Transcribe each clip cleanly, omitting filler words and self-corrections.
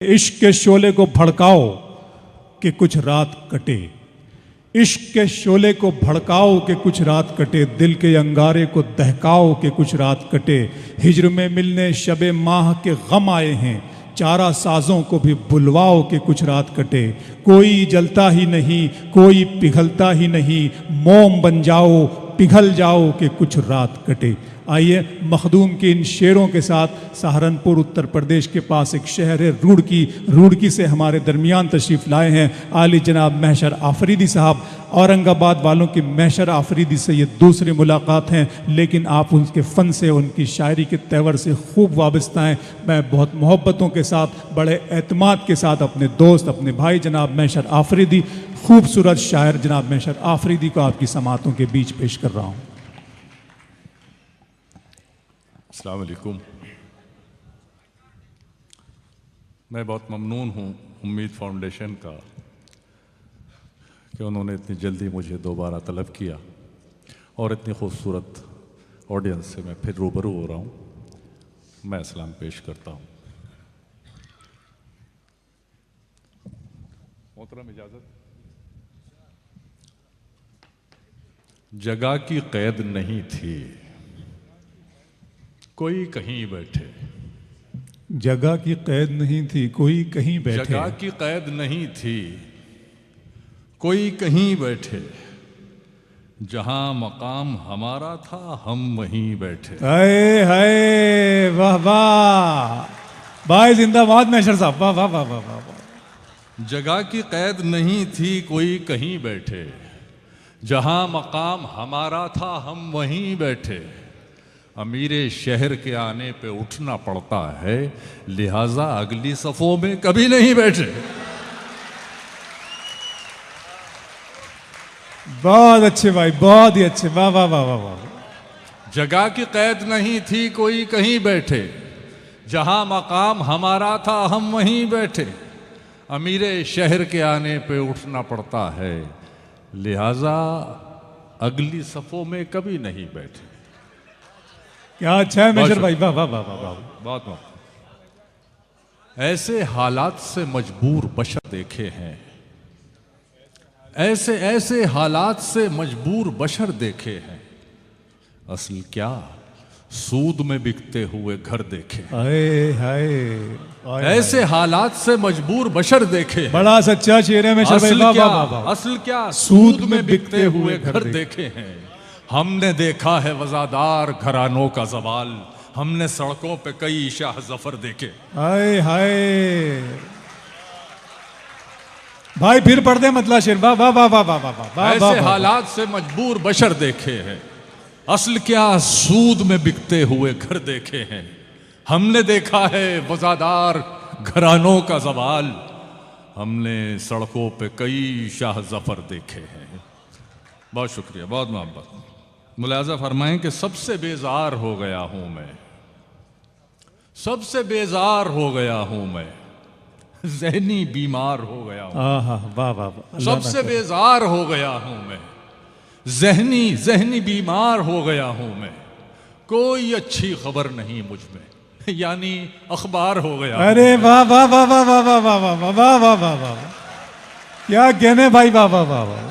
इश्क के शोले को भड़काओ कि कुछ रात कटे। इश्क के शोले को भड़काओ कि कुछ रात कटे। दिल के अंगारे को दहकाओ कि कुछ रात कटे। हिज्र में मिलने शबे माह के गम आए हैं। चारा साजों को भी बुलवाओ कि कुछ रात कटे। कोई जलता ही नहीं, कोई पिघलता ही नहीं। मोम बन जाओ, पिघल जाओ कि कुछ रात कटे। आइए मखदूम के इन शेरों के साथ सहारनपुर उत्तर प्रदेश के पास एक शहर है रुड़की से हमारे दरमियान तशरीफ़ लाए हैं आली जनाब महशर आफरीदी साहब। औरंगाबाद वालों की महशर आफरीदी से ये दूसरी मुलाकात हैं, लेकिन आप उनके फ़न से, उनकी शायरी के तेवर से खूब वाबस्ता हैं। मैं बहुत मोहब्बतों के साथ, बड़े एतमाद के साथ अपने दोस्त, अपने भाई जनाब महशर आफरीदी, खूबसूरत शायर जनाब महशर आफरीदी को आपकी समातों के बीच पेश कर रहा हूँ। अस्सलाम वालेकुम। मैं बहुत ममनून हूँ उम्मीद फाउंडेशन का कि उन्होंने इतनी जल्दी मुझे दोबारा तलब किया और इतनी खूबसूरत ऑडियंस से मैं फिर रूबरू हो रहा हूँ। मैं सलाम पेश करता हूँ। मोहतरम इजाज़त। जगह की कैद नहीं थी, कोई कहीं बैठे। जगह की कैद नहीं थी, कोई कहीं बैठे। जगह की कैद नहीं थी, कोई कहीं बैठे। जहां मकाम हमारा था, हम वहीं बैठे। हाय हाय, वाह वाह, भाई जिंदाबाद महशर साहब, वाह वाह वाह वाह वाह। जगह की कैद नहीं थी, कोई कहीं बैठे। जहां मकाम हमारा था, हम वहीं बैठे। अमीरे शहर के आने पे उठना पड़ता है, लिहाजा अगली सफों में कभी नहीं बैठे। बहुत अच्छे भाई, बहुत ही अच्छे, वाह वाह वाह वाह वाह। जगह की कैद नहीं थी, कोई कहीं बैठे। जहां मकाम हमारा था, हम वहीं बैठे। अमीरे शहर के आने पे उठना पड़ता है, लिहाजा अगली सफों में कभी नहीं बैठे। क्या अच्छा है महशर भाई, वाह वाह वाह वाह वाह। बहुत ऐसे हालात से मजबूर बशर देखे हैं, ऐसे ऐसे हालात से मजबूर बशर देखे हैं। असल क्या, सूद में बिकते हुए घर देखे। हाय हाय, ऐसे हालात से मजबूर बशर देखे हैं। बड़ा सच्चा शेर है महशर भाई, वाह वाह वाह। असल क्या, सूद में बिकते हुए घर देखे हैं। हमने देखा है वज़ादार घरानों का ज़वाल, हमने सड़कों पे कई शाह जफर देखे। हाय हाय भाई, फिर पढ़ दे मतलब शेर, वाह वाह वाह वाह वाह वाह वाह। ऐसे हालात से मजबूर बशर देखे हैं। असल क्या, सूद में बिकते हुए घर देखे हैं। हमने देखा है वज़ादार घरानों का ज़वाल, हमने सड़कों पे कई शाह जफर देखे हैं। बहुत शुक्रिया, बहुत मोहब्बत। मुलाजा फरमाएं कि सबसे बेजार हो गया हूं मैं, सबसे बेजार हो गया हूं मैं, ज़हनी बीमार हो गया हूं। वाह वाह वाह। सबसे बेजार हो गया हूं मैं, ज़हनी बीमार हो गया हूं मैं। कोई अच्छी खबर नहीं मुझ में, यानी अखबार हो गया। अरे वाह वाह वाह वाह वाह वाह वाह वाह वाह वाह वाह वाह, क्या कहने भाई, वाह वाह वाह वाह।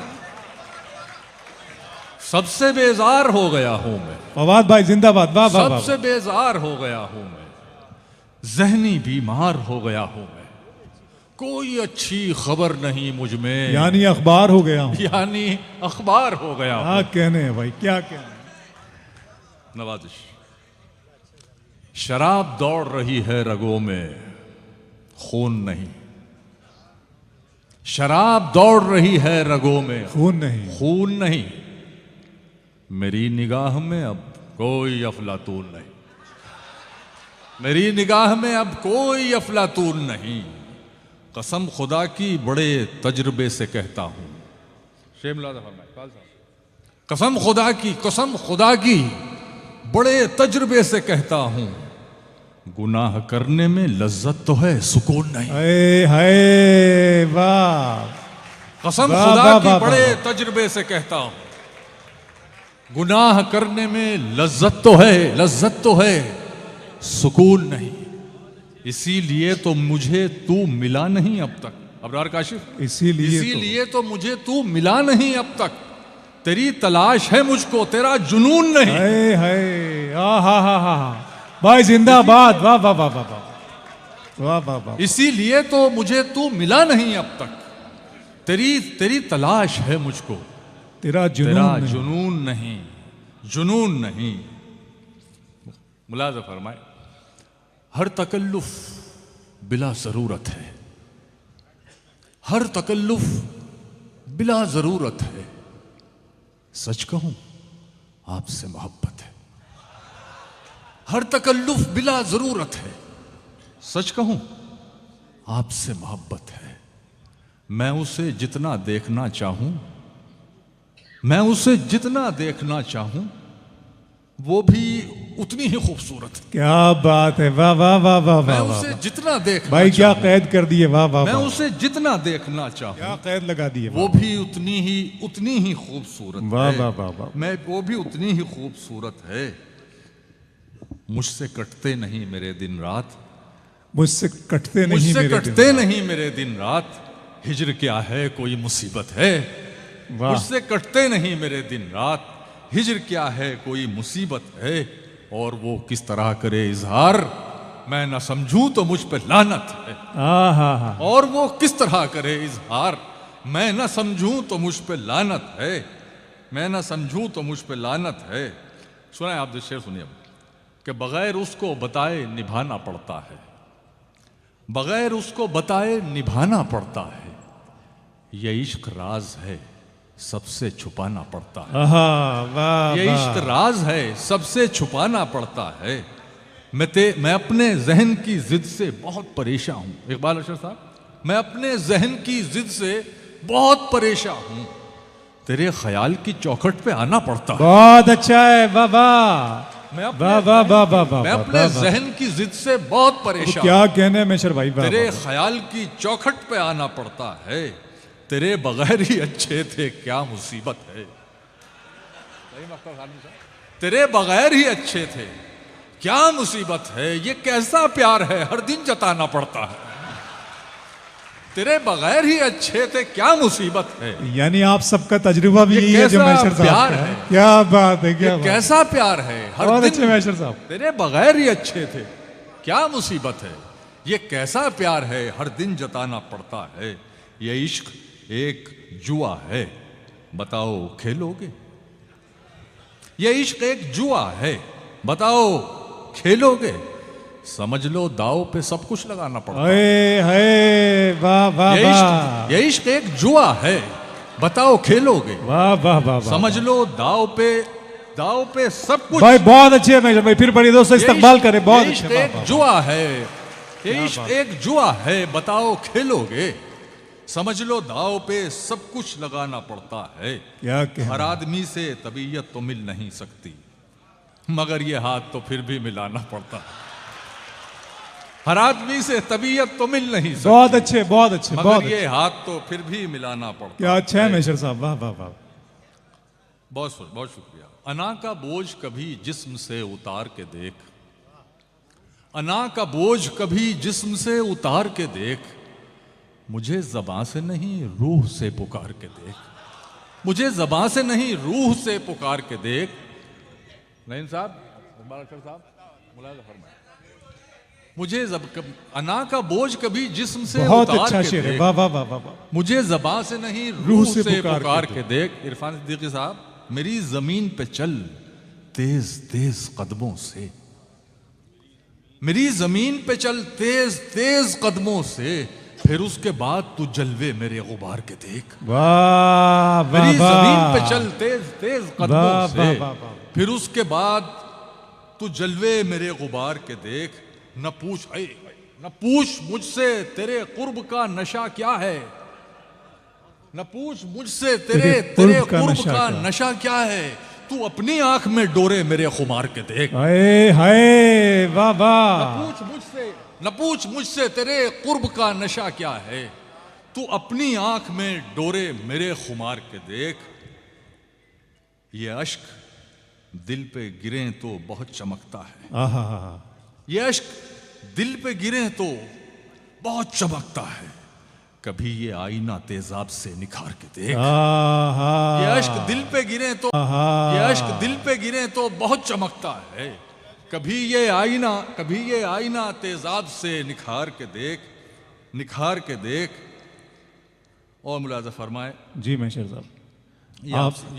सबसे बेजार हो गया हूं मैं, फवाद भाई जिंदाबाद, वाह वाह। सबसे बेजार हो गया हूं मैं, ज़हनी बीमार हो गया हूं मैं। कोई अच्छी खबर नहीं मुझ में, यानी अखबार हो गया हूं, यानी अखबार हो गया हूं। क्या कहने हैं भाई, क्या कहने। नवाजिश। शराब दौड़ रही है रगों में, खून नहीं। शराब दौड़ रही है रगों में, खून नहीं, खून नहीं। मेरी निगाह में अब कोई अफलातून नहीं, मेरी निगाह में अब कोई अफलातून नहीं। कसम खुदा की बड़े तजुर्बे से कहता हूं। कसम खुदा की बड़े तजुर्बे से कहता हूं, गुनाह करने में लज्जत तो है, सुकून नहीं। हाय हाय, वाह। कसम खुदा की बड़े तजुर्बे से कहता हूं, गुनाह करने में लज्जत तो है, सुकून नहीं। इसीलिए तो मुझे तू मिला नहीं अब तक। अबरार काशिफ, इसीलिए तो मुझे तू मिला नहीं अब तक, तेरी तलाश है मुझको, तेरा जुनून नहीं। हाय हाय, हा भाई जिंदाबाद, वाह वाह वाह वाह वाह वाह वाह वाह। इसीलिए तो मुझे तू मिला नहीं अब तक, तेरी तलाश है मुझको, तेरा तेरा जुनून नहीं। जुनून नहीं, जुनून नहीं। मुलाज़ा फरमाए, हर तकल्लुफ बिला जरूरत है, हर तकल्लुफ बिला जरूरत है, सच कहूं आपसे मोहब्बत है। हर तकल्लुफ बिला जरूरत है, सच कहूं आपसे मोहब्बत है। मैं उसे जितना देखना चाहूं, मैं उसे जितना देखना चाहूं, वो भी उतनी ही खूबसूरत है। क्या बात है, वाह वाह वाह वाह मैं वाह उसे वाह। जितना देखना भाई क्या चाहूं, कैद कर दिए, वाह वाह मैं वाह। उसे जितना देखना चाहूं, क्या कैद लगा दिए, वो भी उतनी ही खूबसूरत वाह है। वाह वाह वाह। मैं वो भी उतनी ही खूबसूरत है। मुझसे कटते नहीं मेरे दिन रात, मुझसे कटते नहीं मुझसे मेरे कटते दिन। नहीं मेरे दिन रात, हिजर क्या है कोई मुसीबत है। वाह। मुझसे कटते नहीं मेरे दिन रात, हिजर क्या है कोई मुसीबत है। और वो किस तरह करे इजहार, मैं न समझूं तो मुझ पे लानत है। हा। और वो किस तरह करे इजहार, मैं न समझूं तो मुझ पे लानत है, मैं न समझूं तो मुझ पे लानत है। सुना आप जो शेर सुनिए, कि बगैर उसको बताए निभाना पड़ता है, बगैर उसको बताए निभाना पड़ता है। ये इश्क राज है सबसे छुपाना पड़ता है। वाह ये इश्क राज है सबसे छुपाना पड़ता है। मैं अपने जहन की जिद से बहुत परेशान हूं। इकबाल अशर साहब, मैं अपने जहन की जिद से बहुत परेशान हूं, तेरे ख्याल की चौखट पे आना पड़ता है। बहुत अच्छा है, वाह वाह। मैं वाह वाह वाह वाह वाह। मैं अपने जहन की जिद से बहुत परेशान, क्या कहने में शर भाई, तेरे ख्याल की चौखट पे आना पड़ता है। तेरे बगैर ही अच्छे थे क्या मुसीबत है। तेरे बगैर ही अच्छे थे क्या मुसीबत है। ये कैसा प्यार है हर दिन जताना पड़ता है। तेरे बगैर ही अच्छे थे क्या मुसीबत है। यानी आप सबका तजुर्बा भी यही है जो कैसा मैशर साहब प्यार का है। क्या बात है, क्या बात। कैसा प्यार है हर बहुत दिन अच्छे मैशर साहब। तेरे बगैर ही अच्छे थे क्या मुसीबत है। ये कैसा प्यार है हर दिन जताना पड़ता है। ये इश्क एक जुआ है, बताओ खेलोगे। ये इश्क एक जुआ है, बताओ खेलोगे। समझ लो दाव पे सब कुछ लगाना पड़ता है। हाय वाह वाह वाह। ये इश्क एक जुआ है, बताओ खेलोगे। वाह वाह वाह। समझ लो दाव पे सब कुछ। भाई बहुत अच्छे है मैशर भाई, फिर बड़ी दोस्तों इस्तकबाल करें। बहुत ये अच्छे। इश्क एक जुआ है, ये इश्क एक जुआ है, बताओ खेलोगे। समझ लो दाव पे सब कुछ लगाना पड़ता है। क्या कहना। हर आदमी से तबीयत तो मिल नहीं सकती, मगर ये हाथ तो फिर भी मिलाना पड़ता है। हर आदमी से तबीयत तो मिल नहीं सकती, बहुत अच्छे, बहुत अच्छे, मगर बहुत ये हाथ तो फिर भी मिलाना पड़ता है। क्या अच्छा है मैशर साहब, वाह वाह वाह। बहुत शुक्रिया। अना का बोझ कभी जिस्म से उतार के देख, अना का बोझ कभी जिस्म से उतार के देख। मुझे जबां से नहीं रूह से पुकार के देख, मुझे जबां से नहीं रूह से पुकार के देख। नहीं साहब, मुलाज़ा फरमाए, मुझे अना का बोझ कभी जिस्म से बहुत उतार अच्छा के शेर है, देख। वाह वाह वाह वाह। मुझे जबां से नहीं रूह से पुकार के देख। इरफान सिद्दीकी साहब, मेरी जमीन पे चल तेज तेज कदमों से, मेरी जमीन पे चल तेज तेज कदमों से। फिर उसके बाद तू जलवे मेरे गुबार के देख। वाह वाह। मेरी जमीन पे चल तेज तेज कदमों से, फिर उसके बाद तू जलवे मेरे गुबार के देख। न पूछ मुझसे तेरे कुर्ब का नशा क्या है, न पूछ मुझसे तेरे कुर्ब का नशा क्या है। तू अपनी आंख में डोरे मेरे खुमार के देख। हाय हाय वाह वाह। न पूछ मुझसे तेरे कुर्ब का नशा क्या है। तू अपनी आंख में डोरे मेरे खुमार के देख। ये अश्क दिल पे गिरे तो बहुत चमकता है, आहा। ये अश्क दिल पे गिरे तो बहुत चमकता है, कभी ये आईना तेजाब से निखार के देख। ये अश्क दिल पे गिरे तो ये अश्क दिल पे गिरे तो बहुत चमकता है, कभी ये आईना तेजाब से निखार के देख। और मुलाजा फरमाए। जी मैशर साहब, ये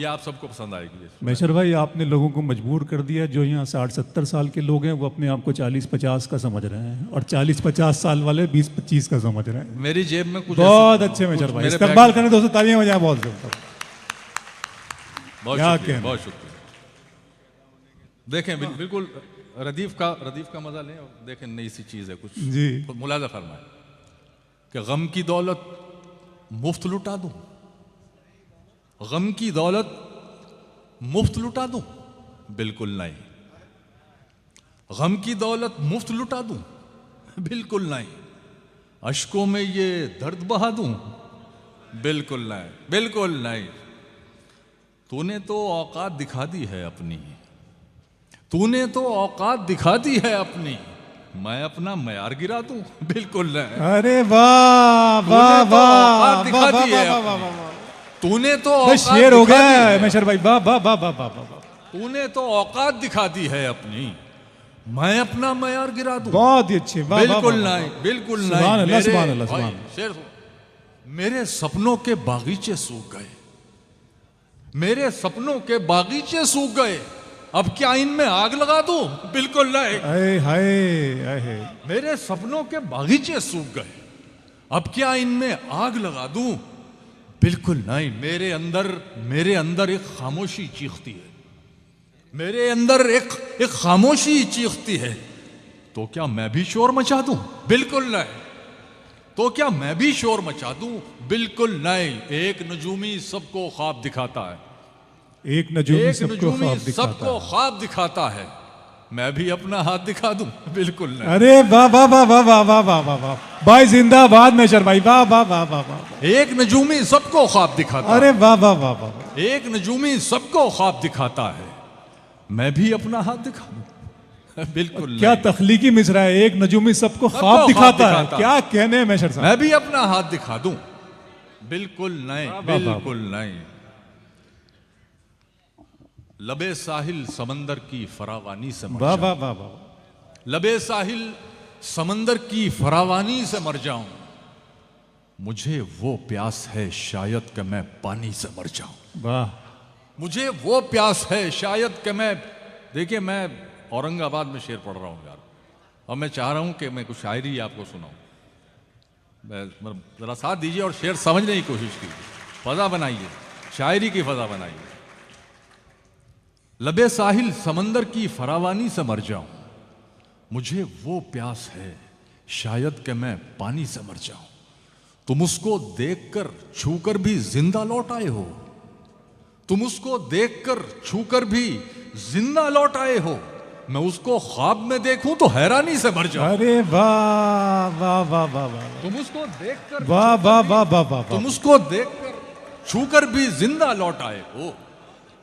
आप सबको पसंद आएगी। मैशर भाई, आपने लोगों को मजबूर कर दिया। जो यहाँ 60-70 साल के लोग हैं वो अपने आप को 40-50 का समझ रहे हैं, और 40-50 साल वाले 20-25 का समझ रहे हैं। मेरी जेब में कुछ बहुत अच्छे मैशर भाई, इस्तकबाल करें दोस्तों, तालियां बजाएं बहुत जोरदार। बहुत शुक्रिया। देखें बिल्कुल रदीफ का मजा लें और देखें, नई सी चीज है कुछ जी। मुलाजा फरमाए कि गम की दौलत मुफ्त लुटा दूं, गम की दौलत मुफ्त लुटा दूं, बिल्कुल नहीं। गम की दौलत मुफ्त लुटा दूं, बिल्कुल नहीं। अश्कों में ये दर्द बहा दूं, बिल्कुल नहीं। तूने तो औकात दिखा दी है अपनी, मैं अपना मयार गिरा दूं, बिल्कुल नहीं। अरे वाह वाह वाह, तूने तो औकात शेर हो गया है मैशर भाई, वाह वाह वाह वाह वाह। तूने तो औकात दिखा दी है अपनी, मैं अपना मयार गिरा दूं, बहुत ही अच्छे। बिल्कुल नहीं। सुभान अल्लाह, सुभान अल्लाह, सुभान अल्लाह। शेर, मेरे सपनों के बागीचे सूख गए, अब क्या इनमें आग लगा दूं, बिल्कुल नहीं। हाय मेरे सपनों के बागीचे सूख गए, अब क्या इनमें आग लगा दूं, बिल्कुल नहीं। मेरे अंदर एक खामोशी चीखती है, मेरे अंदर एक खामोशी चीखती है, तो क्या मैं भी शोर मचा दूं, बिल्कुल नहीं। तो क्या मैं भी शोर मचा दूं, बिल्कुल नहीं। एक नजूमी सबको ख्वाब दिखाता है, एक नजूमी सबको ख्वाब दिखाता है, मैं भी अपना हाथ दिखा दूं, बिल्कुल नहीं। अरे वाह वाह वाह वाह वाह वाह वाह वाह वाह भाई, जिंदाबाद मैशर भाई, वाह वाह वाह वाह वाह। एक नजूमी सबको ख्वाब दिखाता, अरे वाह वाह वाह वाह। एक नजूमी सबको ख्वाब दिखाता है, मैं भी अपना हाथ दिखा दूं, बिल्कुल। क्या तख्लीकी मिसरा है, एक नजूमी सबको ख्वाब दिखाता है, क्या कहने हैं मैशर साहब। मैं भी अपना हाथ दिखा दूं, बिल्कुल नहीं, बिल्कुल नहीं। लबे साहिल समंदर की फरावानी से मर जाऊं, वाह वाह वाह। लबे साहिल समंदर की फरावानी से मर जाऊं, मुझे वो प्यास है शायद कि मैं पानी से मर जाऊं, वाह। मुझे वो प्यास है शायद कि मैं, देखिए मैं औरंगाबाद में शेर पढ़ रहा हूं यार, और मैं चाह रहा हूं कि मैं कुछ शायरी आपको सुनाऊं। जरा साथ दीजिए और शेर समझने की कोशिश कीजिए, फजा बनाइए, शायरी की फजा बनाइए। लबे साहिल समंदर की फरावानी से मर जाऊं, मुझे वो प्यास है शायद कि मैं पानी से मर जाऊं, तुम उसको देखकर छूकर भी जिंदा लौट आए हो, तुम उसको देखकर छूकर भी जिंदा लौट आए हो, मैं उसको ख्वाब में देखूं तो हैरानी से मर जाऊं। अरे वाह वाह वाह वाह वाह। तुम उसको देखकर वाह वाह वाह वाह वाह। तुम उसको देखकर छूकर भी जिंदा लौट आए हो,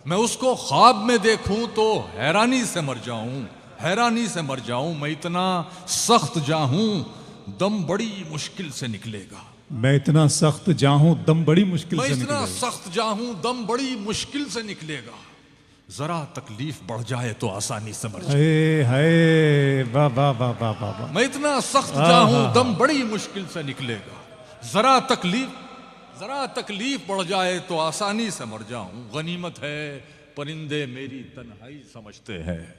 मैं उसको ख्वाब में देखूं तो हैरानी से मर जाऊं, हैरानी से मर जाऊं। मैं इतना सख्त जाहूं दम बड़ी मुश्किल से निकलेगा, मैं इतना सख्त जाहूं दम बड़ी मुश्किल से इतना सख्त जाहूं दम बड़ी मुश्किल से निकलेगा, जरा तकलीफ बढ़ जाए तो आसानी से मर जाए। हाय वाह वाह वाह वाह वाह। मैं इतना सख्त जाहूं दम बड़ी मुश्किल से निकलेगा, जरा तकलीफ बढ़ जाए तो आसानी से मर जाऊं। गनीमत है परिंदे मेरी तन्हाई समझते हैं,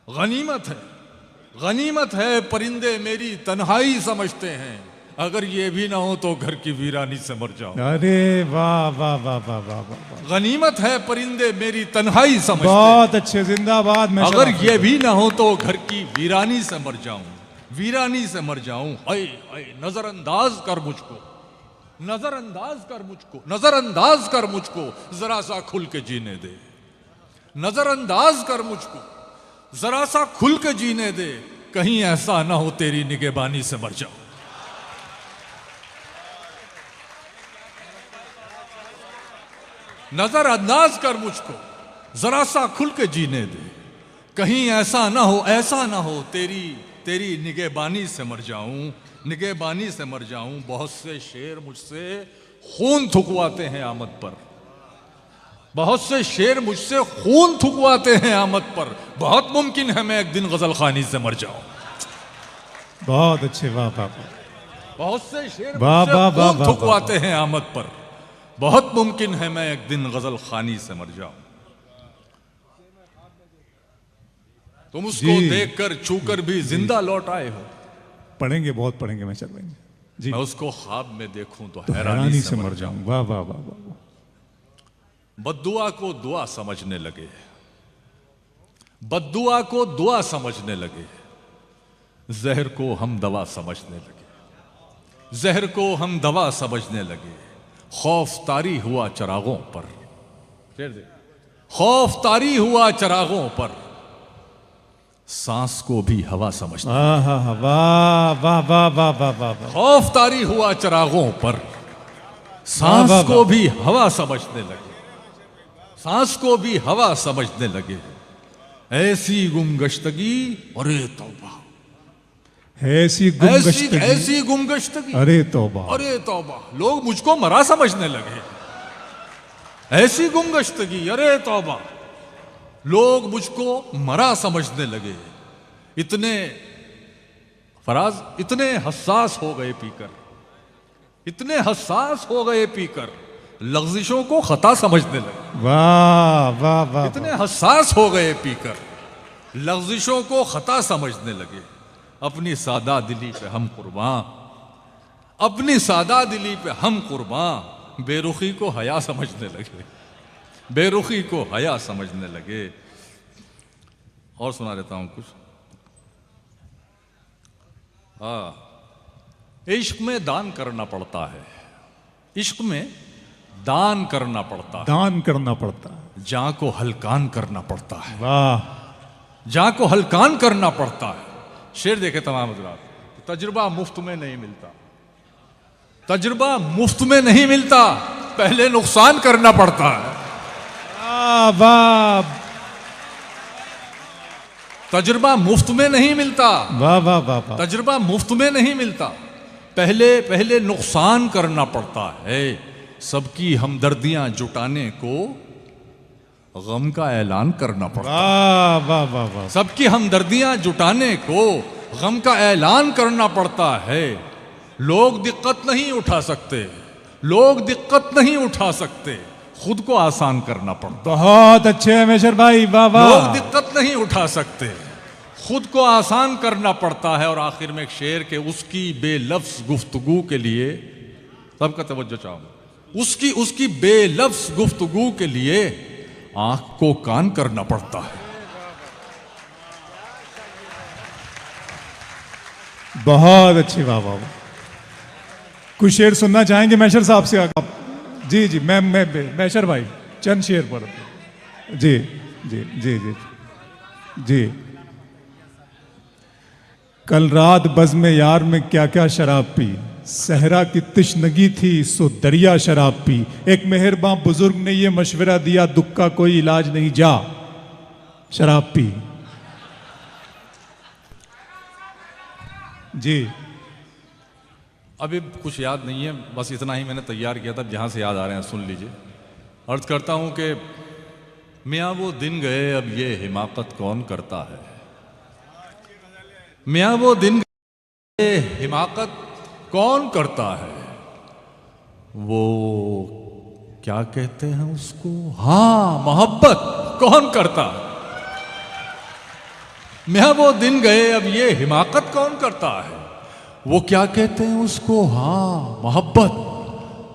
गनीमत है परिंदे मेरी तन्हाई समझते हैं, अगर ये भी ना हो तो घर की वीरानी से मर जाऊं। अरे वाह वाह वाह वाह वाह वाह। गनीमत है परिंदे मेरी तन्हाई समझते हैं, बहुत अच्छे, जिंदाबाद। अगर ये भी ना हो तो घर की वीरानी से मर जाऊं, वीरानी से मर जाऊं। हाय हाय नजरअंदाज कर मुझको, नजरअंदाज कर मुझको, जरा सा खुल के जीने दे, नजरअंदाज कर मुझको, जरा सा खुल के जीने दे, कहीं ऐसा ना हो तेरी निगहबानी से मर जाऊं। नजरअंदाज कर मुझको, जरा सा खुल के जीने दे, कहीं ऐसा ना हो तेरी तेरी निगहबानी से मर जाऊं, निगहबानी से मर जाऊं। बहुत से शेर मुझसे खून थुकवाते हैं आमद पर, बहुत से शेर मुझसे खून थुकवाते हैं आमद पर। बहुत मुमकिन है मैं एक दिन गजल खानी से मर जाऊं। बहुत अच्छे, वाह वाह वाह। बहुत से शेर वाह, मुझसे वाह, वाह, खून वाह, थुकवाते हैं आमद पर। बहुत मुमकिन है मैं एक दिन गजल खानी से मर जाऊं। तुम उसको जी। देखकर छूकर भी जिंदा लौट आए हो। पढ़ेंगे, बहुत पढ़ेंगे मैं चल भाई जी। मैं उसको ख्वाब में देखूं तो तो हैरानी से मर जाऊं। वाह वाह वाह वाह। बद्दुआ को दुआ समझने लगे, बद्दुआ को दुआ समझने लगे, जहर को हम दवा समझने लगे, जहर को हम दवा समझने लगे। खौफ तारी हुआ चरागों पर, खौफ तारी हुआ चरागों पर, सांस को भी हवा समझने, वाह वाह वाह वाह वाह वाह वाह वाह। खौफ तारी हुआ चरागों पर, वाह, सांस वाह, को वाह। भी हवा समझने लगे, सांस को भी हवा समझने लगे। ऐसी गुमगश्तगी, अरे तौबा, ऐसी ऐसी गुमगश्तगी, ऐसी गुमगश्तगी, अरे तौबा। अरे तौबा, लोग मुझको मरा समझने लगे। ऐसी गुमगश्तगी, अरे तौबा, लोग मुझको मरा समझने लगे। इतने फराज, इतने हसास हो गए पीकर, इतने हसास हो गए पीकर, लफ्जिशों को खता समझने लगे। वाह वाह वाह। इतने हसास हो गए पीकर, लफ्जिशों को खता समझने लगे। अपनी सादा दिली पे हम कुर्बान, अपनी सादा दिली पे हम कुर्बान, बेरुखी को हया समझने लगे, बेरुखी को हया समझने लगे। और सुना देता हूं कुछ। इश्क में दान करना पड़ता है, इश्क में दान करना पड़ता है, दान करना पड़ता है। जान को हलकान करना पड़ता है, वाह। जान को हलकान करना पड़ता है। शेर देखे तमाम हजरात, तजुर्बा मुफ्त में नहीं मिलता, तजुर्बा मुफ्त में नहीं मिलता, पहले नुकसान करना पड़ता है। वाह वाह। तजुर्बा मुफ्त में नहीं मिलता, वाह वाह वाह वाह। तजुर्बा मुफ्त में नहीं मिलता, पहले पहले नुकसान करना पड़ता है। सबकी हमदर्दियां जुटाने को गम का ऐलान करना पड़ता है। वाह वाह वाह वाह। सबकी हमदर्दियां जुटाने को गम का ऐलान करना पड़ता है। लोग दिक्कत नहीं उठा सकते, लोग दिक्कत नहीं उठा सकते, खुद को आसान करना पड़ता। बहुत अच्छे हैं मेशर भाई, वाह वाह। लोग दिक्कत नहीं उठा सकते, खुद को आसान करना पड़ता है। और आखिर में एक शेर के उसकी बेलफ्ज गुफ्तगू के लिए सबका तवज्जो चाहूंगा, उसकी उसकी बेलफ्ज गुफ्तगू के लिए आंख को कान करना पड़ता है। बहुत अच्छी, वाह वाह वाह। कुछ शेर सुनना चाहेंगे मैशर साहब से आप? जी जी, मैं मैशर भाई चंद शेर पढ़। जी जी जी जी जी। कल रात बज़्म यार में क्या क्या शराब पी, सहरा की तिश्नगी थी सो दरिया शराब पी। एक मेहरबान बुजुर्ग ने ये मशवरा दिया, दुख का कोई इलाज नहीं, जा शराब पी। जी। अभी कुछ याद नहीं है, बस इतना ही मैंने तैयार किया था, जहां से याद आ रहे हैं सुन लीजिए। अर्ज करता हूं कि मियाँ वो दिन गए अब ये हिमाकत कौन करता है, मियाँ वो दिन गए हिमाकत कौन करता है। वो क्या कहते हैं उसको, हाँ मोहब्बत कौन करता है। मियाँ वो दिन गए अब ये हिमाकत कौन करता है। वो क्या कहते हैं उसको, हाँ मोहब्बत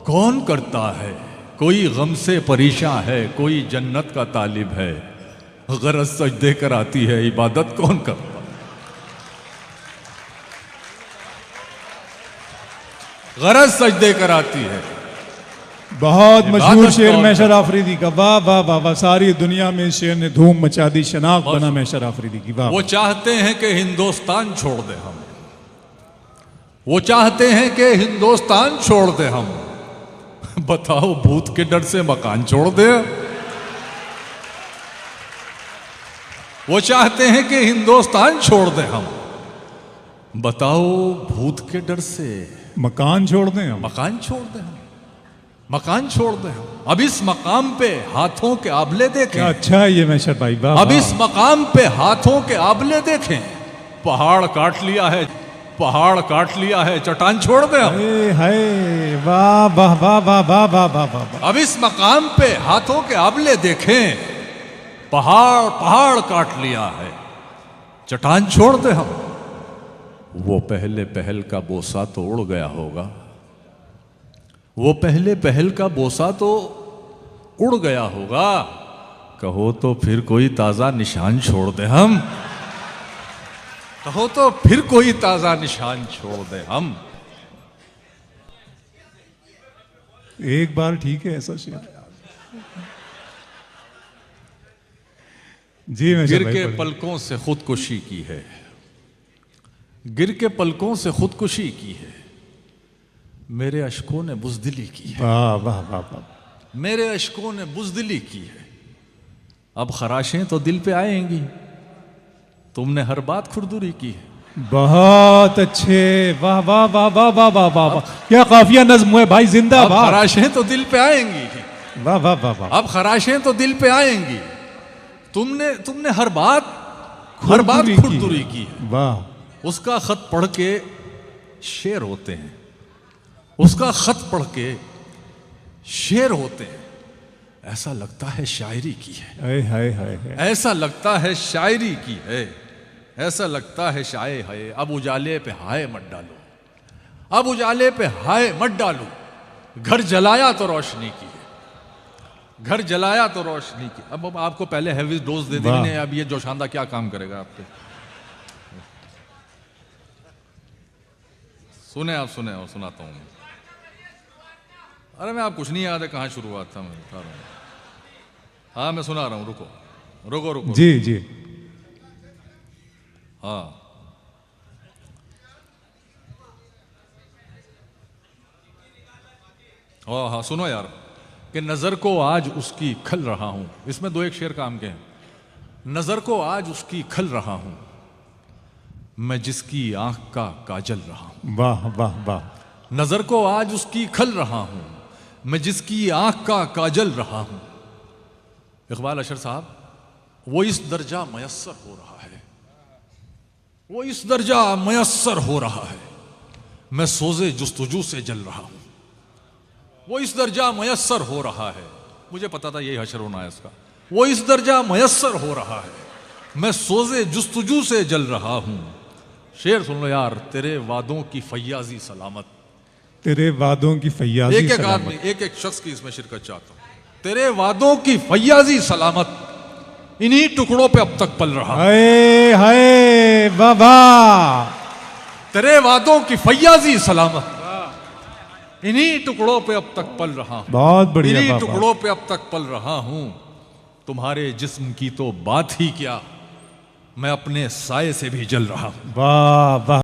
कौन करता है। कोई गम से परेशान है, कोई जन्नत का तालिब है, गरज सजदे कराती है, इबादत कौन करता। गरज सजदे कराती है। बहुत मशहूर शेर कौन मैशर आफरीदी का, वाह वाह वाह वाह। सारी दुनिया में इस शेर ने धूम मचा दी, शनाख्त बना मैशर आफरीदी की, वाह। वो चाहते हैं कि हिंदुस्तान छोड़ दे हम, वो चाहते हैं कि हिंदुस्तान छोड़ दे हम। बताओ भूत के डर से मकान छोड़ दे। वो चाहते हैं कि हिंदुस्तान छोड़ दे हम, बताओ भूत के डर से मकान छोड़ दें हम? मकान छोड़ दें हम, मकान छोड़ दें हम। अब इस मकाम पे हाथों के आबले देखें। क्या अच्छा है ये मैशर भाई, वाह अब वाह। इस मकाम पे हाथों के आबले देखें। पहाड़ काट लिया है, पहाड़ काट लिया है, चट्टान छोड़ दें हम। हाय हाय, वाह वाह वाह वाह वाह वाह वाह वाह वाह। अब इस मकाम पे हाथों के आबले देखें। पहाड़ पहाड़ काट लिया है, चट्टान छोड़ दे हम। वो पहले पहल का बोसा तो उड़ गया होगा, वो पहले पहल का बोसा तो उड़ गया होगा। कहो तो फिर कोई ताजा निशान छोड़ दे हम, कहो तो फिर कोई ताजा निशान छोड़ दे हम। एक बार ठीक है ऐसा शेर। जी मैशर गिर भाई के बोलिए। पलकों से खुदकुशी की है, गिर के पलकों से खुदकुशी की है। मेरे अश्कों ने बुज़दिली की है, वाह वाह वाह वाह। मेरे अश्कों ने बुज़दिली की है। अब खराशें तो दिल पे आएंगी, तुमने हर बात खुरदुरी की है। बहुत अच्छे, वाह वाह वाह वाह वाह वाह वाह वाह। क्या काफिया नज्म है भाई, अब जिंदाबाद। खराशें तो दिल पे आएंगी, वाह वाह वाह वाह। अब खराशें तो दिल पे आएंगी। तुमने हर बात खुरदुरी की है। वाह। उसका खत पढ़ के शेर होते हैं, उसका खत पढ़ के शेर होते हैं। ऐसा लगता है शायरी की है, हाय हाय हाय हाय। ऐसा लगता है शायरी की है, ऐसा लगता है शाये है। अब उजाले पे हाय मत डालो, अब उजाले पे हाय मत डालो। घर जलाया तो रोशनी की है, घर जलाया तो रोशनी की। अब आपको पहले हैवी डोज दे दी वाह। मैंने, अब ये जोशांदा क्या काम करेगा आप पे। सुने आप, सुने और सुनाता हूं। अरे मैं आप कुछ नहीं याद है कहाँ शुरुआत था, मैं बता रहा हूँ। हाँ मैं सुना रहा हूँ, रुको रुको रुको। जी जी। हाँ हाँ हाँ सुनो यार। कि नजर को आज उसकी खल रहा हूं, इसमें दो एक शेर काम के हैं। नजर को आज उसकी खल रहा हूं, मैं जिसकी आंख का काजल रहा हूं। वाह वाह वाह। नजर को आज उसकी खल रहा हूं, मैं जिसकी आंख का काजल रहा हूं। इकबाल अशर साहब, वो इस दर्जा मयस्सर हो रहा है, वो इस दर्जा मयस्सर हो रहा है, मैं सोजे जुस्तजू से जल रहा हूं। वो इस दर्जा मयस्सर हो रहा है, मुझे पता था यही हशर होना है इसका। वो इस दर्जा मयस्सर हो रहा है, मैं सोजे जुस्तजू से जल रहा हूं। शेर सुन लो यार। तेरे वादों की फैयाजी सलामत, तेरे वादों की फैयाजी एक एक सलामत। आदमी, एक एक शख्स की इसमें शिरकत चाहता हूं। तेरे वादों की फैयाजी सलामत, इन्हीं टुकड़ों पे अब तक पल रहा। हाय हाय, वाह वाह। तेरे वादों की फैयाजी सलामत, इन्हीं टुकड़ों पे अब तक पल रहा हूं। बहुत बढ़िया, इन्हीं वाह, वाह। टुकड़ों पे अब तक पल रहा हूं। तुम्हारे जिस्म की तो बात ही क्या, मैं अपने साये से भी जल रहा हूं। वाह वाह।